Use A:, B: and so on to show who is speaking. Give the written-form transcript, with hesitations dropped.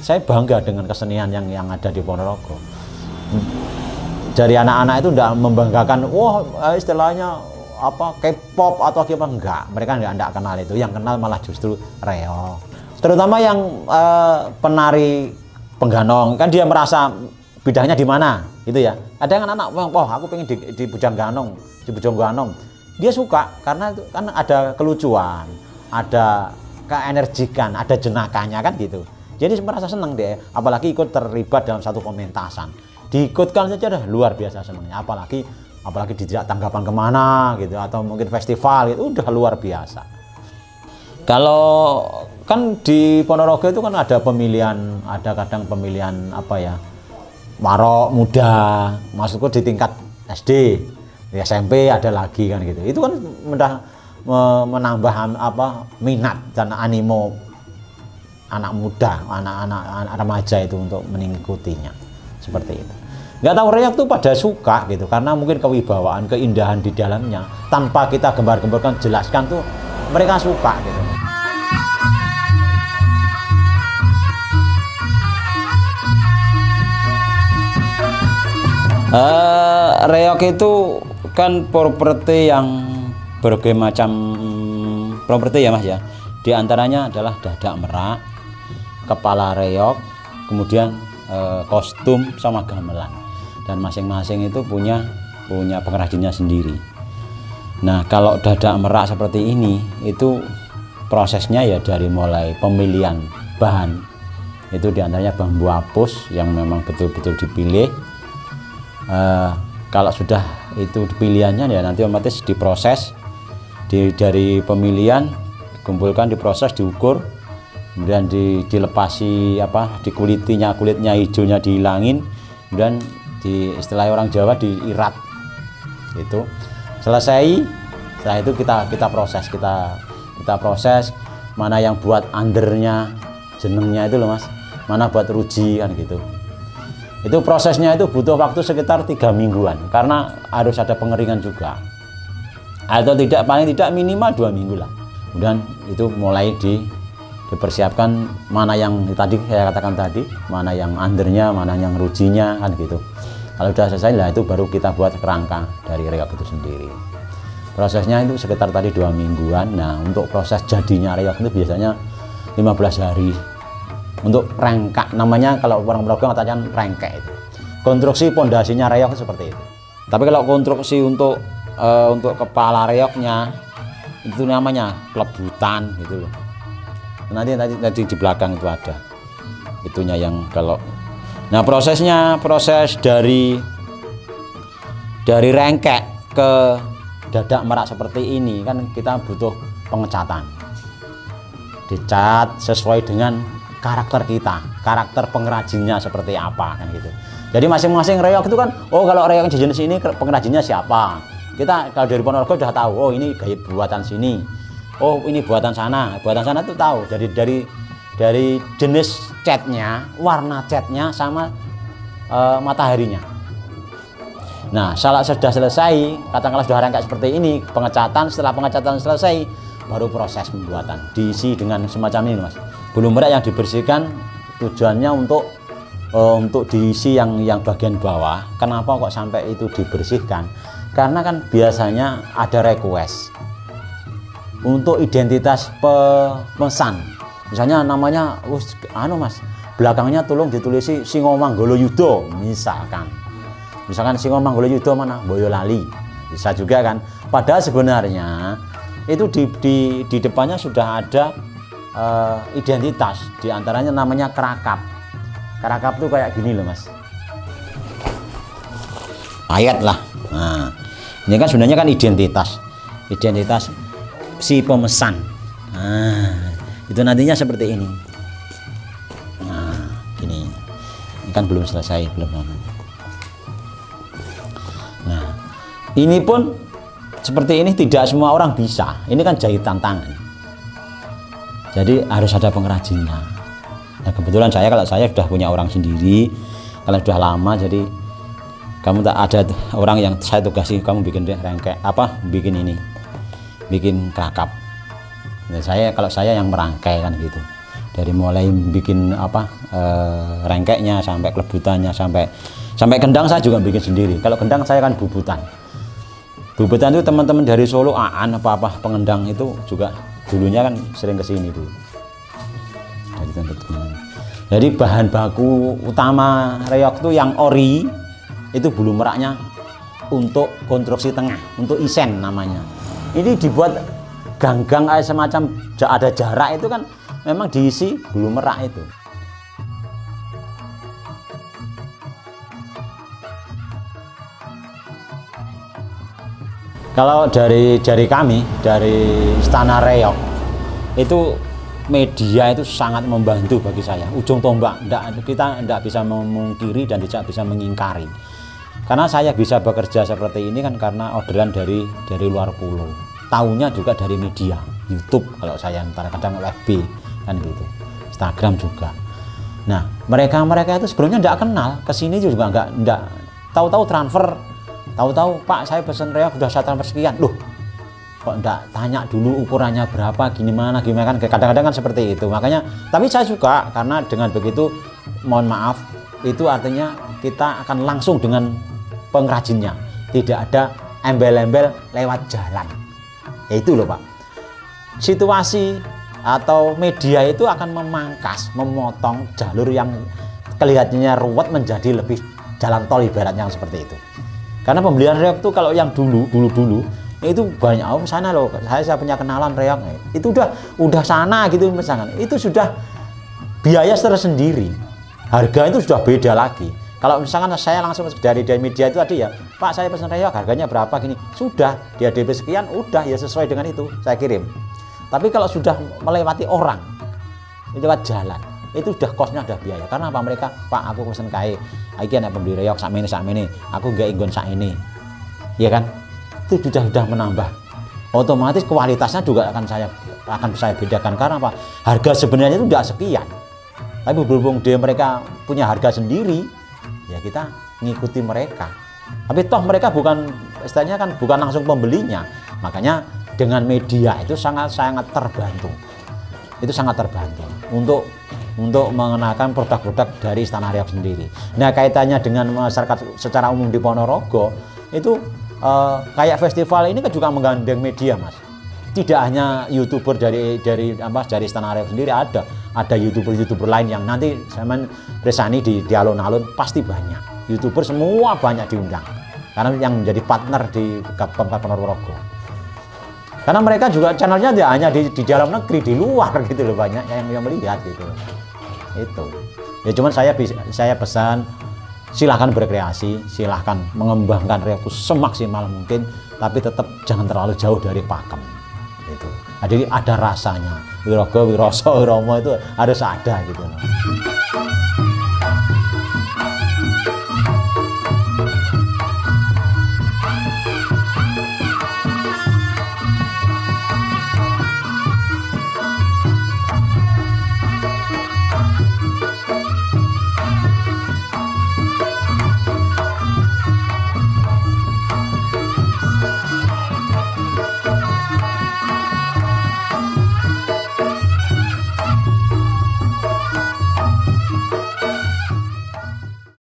A: saya bangga dengan kesenian yang ada di Ponorogo. Dari anak-anak itu tidak membanggakan, wah istilahnya apa K-pop atau apa, enggak. Mereka enggak kenal itu. Yang kenal malah justru reog. Terutama yang penari pengganong, kan dia merasa bidangnya di mana, gitu ya. Ada yang anak-anak, wah aku pengen di Bujang Ganong, di Bujang Ganong. Dia suka karena itu kan ada kelucuan, ada keenergikan, ada jenakannya kan gitu. Jadi merasa senang deh, apalagi ikut terlibat dalam satu pementasan. Diikutkan saja dah luar biasa senangnya, apalagi dijak tanggapan kemana gitu, atau mungkin festival itu udah luar biasa. Kalau kan di Ponorogo itu kan ada pemilihan, ada kadang pemilihan apa ya, warok muda, maksudku di tingkat SD, di SMP ada lagi kan gitu. Itu kan menambah apa minat dan animo anak muda, anak-anak remaja itu untuk mengikutinya seperti itu. Nggak tahu reog tuh pada suka gitu karena mungkin kewibawaan, keindahan di dalamnya tanpa kita gembar-gemborkan jelaskan tuh mereka suka gitu. Reog itu kan properti yang berbagai macam properti ya Mas ya. Di antaranya adalah dadak merak, kepala reog, kemudian kostum sama gamelan. Dan masing-masing itu punya pengrajinnya sendiri. Nah, kalau dadak merak seperti ini itu prosesnya ya dari mulai pemilihan bahan. Itu diantaranya bambu apus yang memang betul-betul dipilih. Kalau sudah itu pilihannya ya nanti otomatis diproses dari pemilihan, dikumpulkan, diproses, diukur, kemudian dilepasi apa, dikulitnya, kulitnya hijaunya dihilangin, kemudian di istilah orang Jawa diirat. Itu selesai, setelah itu kita proses mana yang buat undernya, jenengnya itu loh Mas, mana buat ruji kan gitu. Itu prosesnya itu butuh waktu sekitar 3 mingguan karena harus ada pengeringan juga, atau tidak, paling tidak minimal 2 minggu lah. Kemudian itu mulai dipersiapkan mana yang tadi saya katakan tadi, mana yang undernya, mana yang rujinya kan gitu. Kalau sudah selesai lah itu baru kita buat kerangka dari reog itu sendiri. Prosesnya itu sekitar tadi 2 mingguan. Nah, untuk proses jadinya reog itu biasanya 15 hari. Untuk rangka, namanya kalau orang Ponorogo mengatakan rengkek itu. Konstruksi pondasinya reog itu seperti itu. Tapi kalau konstruksi untuk kepala reognya itu namanya klebutan gitu loh. Nanti di belakang itu ada itunya yang kalau. Nah, proses dari rengkek ke dadak merak seperti ini kan kita butuh pengecatan. Dicat sesuai dengan karakter kita, karakter pengrajinnya seperti apa kan gitu. Jadi masing-masing reog itu kan, oh kalau reog jenis ini pengrajinnya siapa? Kita kalau dari Ponorogo udah tahu, oh ini gaya buatan sini, oh ini buatan sana itu tahu dari jenis catnya, warna catnya sama mataharinya. Nah, sudah selesai, katakanlah sudah rangkaian seperti ini, pengecatan. Setelah pengecatan selesai, baru proses pembuatan, diisi dengan semacam ini Mas. Bulu merak yang dibersihkan tujuannya untuk diisi yang bagian bawah. Kenapa kok sampai itu dibersihkan? Karena kan biasanya ada request untuk identitas pemesan. Misalnya namanya Mas, belakangnya tolong ditulisi Singomanggolo Yudo misalkan Singomanggolo Yudo mana? Boyolali, bisa juga kan. Padahal sebenarnya itu di depannya sudah ada identitas, diantaranya namanya kerakap. Kerakap tuh kayak gini loh Mas, ayat lah. Nah, ini kan sebenarnya kan identitas si pemesan. Nah, itu nantinya seperti ini. Nah, gini. Ini kan belum selesai, belum. Nah, ini pun seperti ini tidak semua orang bisa. Ini kan jahitan tangan. Jadi harus ada pengrajinnya. Nah, kebetulan kalau saya sudah punya orang sendiri, kalau sudah lama, jadi kamu tak ada orang yang saya tugasi, kamu bikin rengkek bikin kerakap. Nah, kalau saya yang merangkai kan gitu, dari mulai bikin apa rengkeknya sampai klebutannya sampai kendang saya juga bikin sendiri. Kalau kendang saya kan bubutan itu teman-teman dari Solo Aan apa pengendang itu juga dulunya kan sering kesini dulu. Jadi bahan baku utama reog itu yang ori itu bulu meraknya untuk konstruksi tengah, untuk isen namanya. Ini dibuat ganggang kayak semacam ada jarak itu kan memang diisi bulu merak itu. Kalau dari kami, dari Istana Reog itu media itu sangat membantu bagi saya. Ujung tombak, kita tidak bisa memungkiri dan tidak bisa mengingkari. Karena saya bisa bekerja seperti ini kan karena orderan dari luar pulau. Tahunya juga dari media, YouTube kalau saya kadang FB kan gitu, Instagram juga. Nah mereka itu sebelumnya tidak kenal, kesini juga nggak tahu-tahu transfer, tahu-tahu Pak saya pesen reog sudah saya transfer sekian, loh kok enggak tanya dulu ukurannya berapa gimana kan kadang-kadang kan seperti itu. Makanya tapi saya suka karena dengan begitu mohon maaf itu artinya kita akan langsung dengan pengrajinnya, tidak ada embel-embel lewat jalan. Ya itu loh Pak, situasi atau media itu akan memangkas, memotong jalur yang kelihatannya ruwet menjadi lebih jalan tol ibaratnya seperti itu. Karena pembelian reog itu kalau yang dulu itu banyak sana loh, saya punya kenalan reog itu udah sana gitu misalkan, itu sudah biaya tersendiri, harga itu sudah beda lagi. Kalau misalkan saya langsung dari media itu tadi ya Pak saya pesan reog harganya berapa gini, sudah dia DP sekian, udah ya sesuai dengan itu saya kirim. Tapi kalau sudah melewati orang itu lewat jalan itu sudah kosnya udah biaya. Karena apa mereka Pak aku pesan kae iki anak pembeli reog sak mene aku nggak ingin sak ini ya kan, itu sudah menambah, otomatis kualitasnya juga akan saya bedakan. Karena apa? Harga sebenarnya itu tidak sekian, tapi berhubung dia mereka punya harga sendiri, ya kita ngikuti mereka. Tapi toh mereka bukan istilahnya kan bukan langsung pembelinya, makanya dengan media itu sangat terbantu. Itu sangat terbantu untuk mengenalkan produk-produk dari Istana Reog sendiri. Nah kaitannya dengan masyarakat secara umum di Ponorogo itu kayak festival ini kan juga menggandeng media Mas. Tidak hanya YouTuber dari Istana Reog sendiri, ada YouTuber lain yang nanti saya Resani di alun-alun pasti banyak YouTuber, semua banyak diundang karena yang menjadi partner di Pemkab Ponorogo. Karena mereka juga channelnya tidak hanya di dalam negeri, di luar gitu loh, banyak yang melihat gitu. Itu ya cuman saya pesan silahkan berkreasi, silahkan mengembangkan reog semaksimal mungkin, tapi tetap jangan terlalu jauh dari pakem itu. Jadi ada rasanya, wirogo, wiroso, wiromo itu harus ada gitu loh.